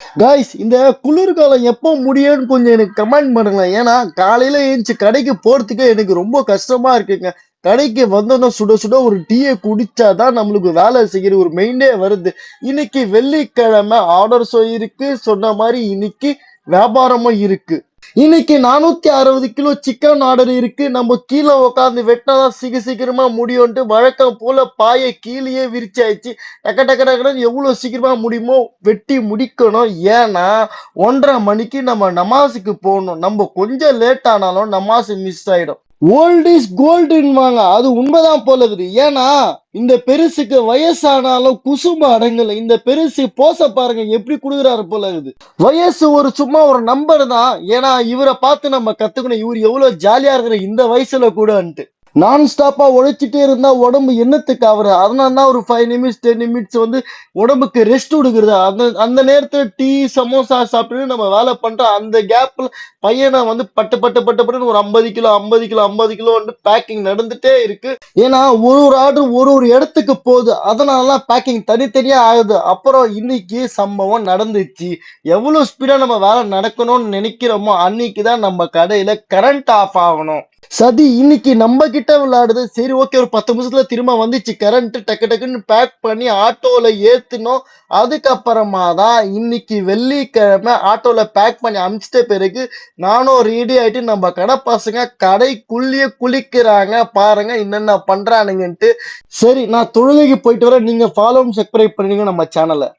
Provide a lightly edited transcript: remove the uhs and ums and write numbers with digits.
Guys இந்த குளிர்காலம் எப்போ முடியும்னு கொஞ்சம் எனக்கு கமெண்ட் பண்ணுங்களேன். ஏன்னா காலையில ஏஞ்சி கடைக்கு போறதுக்கு எனக்கு ரொம்ப கஷ்டமா இருக்குங்க. கடைக்கு வந்தோன்னா சுட சுட ஒரு டீயை குடிச்சாதான் நம்மளுக்கு வேலை செய்யற ஒரு மெயினே வருது. இன்னைக்கு வெள்ளிக்கிழமை ஆர்டர்ஸும் இருக்கு, சொன்ன மாதிரி இன்னைக்கு வியாபாரமும் இருக்கு. இன்னைக்கு 460 கிலோ சிக்கன் ஆர்டர் இருக்கு. நம்ம கீழே உட்காந்து வெட்டினாதான் சீக்கிரமா முடியும்ட்டு வழக்கம் போல பாயை கீழேயே விரிச்சாச்சு. டக்க டக்க டக்குன்னு எவ்வளவு சீக்கிரமா முடியுமோ வெட்டி முடிக்கணும். ஏன்னா 1:30 மணிக்கு நம்ம நமாஸுக்கு போகணும். நம்ம கொஞ்சம் லேட் ஆனாலும் நமாஸ் மிஸ் ஆயிடும். ஓல்ட் இஸ் கோல்டுன்னுவாங்க, அது உண்மைதான் போல இருக்குது. ஏன்னா இந்த பெருசுக்கு வயசானாலும் குசும்பு அடங்கல. இந்த பெருசு போச பாருங்க எப்படி குடுக்குறாரு போல இருக்குது. வயசு ஒரு சும்மா ஒரு நம்பர் தான். ஏன்னா இவரை பார்த்து நம்ம கத்துக்கணும், இவர் எவ்வளவு ஜாலியா இருக்கிற இந்த வயசுல கூடன்ட்டு. நான் ஸ்டாப்பா உழைச்சிட்டே இருந்தா உடம்பு என்னத்துக்கு ஆகுறது? அதனால தான் ஒரு 5 நிமிட்ஸ் 10 நிமிட்ஸ் வந்து உடம்புக்கு ரெஸ்ட் கொடுக்குறது. அந்த அந்த நேரத்துல டீ சமோசா சாப்பிட்டு நம்ம வேலை பண்றோம். அந்த கேப்ல பையனை வந்து பட்டு பட்டு பட்டு பட்டுன்னு ஒரு 50 கிலோ 50 கிலோ 50 கிலோ வந்து பேக்கிங் நடந்துட்டே இருக்கு. ஏன்னா ஒரு ஒரு ஆர்டர் ஒரு ஒரு இடத்துக்கு போகுது. அதனாலலாம் பேக்கிங் தனித்தனியா ஆகுது. அப்புறம் இன்னைக்கு சம்பவம் நடந்துச்சு. எவ்வளவு ஸ்பீடா நம்ம வேலை நடக்கணும்னு நினைக்கிறோமோ அன்னைக்குதான் நம்ம கடையில கரண்ட் ஆஃப் ஆகணும். சதி இன்னைக்கு நம்ம கிட்ட விளையாடுது. சரி ஓகே, ஒரு 10 நிமிஷத்துல திரும்ப வந்துச்சு கரண்ட். டக்கு டக்குன்னு பேக் பண்ணி ஆட்டோல ஏத்துனோம். அதுக்கப்புறமா தான் இன்னைக்கு வெள்ளிக்கிழமை ஆட்டோல பேக் பண்ணி அனுப்பிச்சிட்ட பிறகு நானும் ரெடி ஆயிட்டு நம்ம கடை பசங்க கடைக்குள்ளேயே குளிக்கிறாங்க. பாருங்க என்னென்ன பண்றானுங்கன்ட்டு. சரி, நான் தொழுகைக்கு போயிட்டு வரேன். நீங்க ஃபாலோ சப்ஸ்கிரைப் பண்ணீங்க நம்ம சேனலை.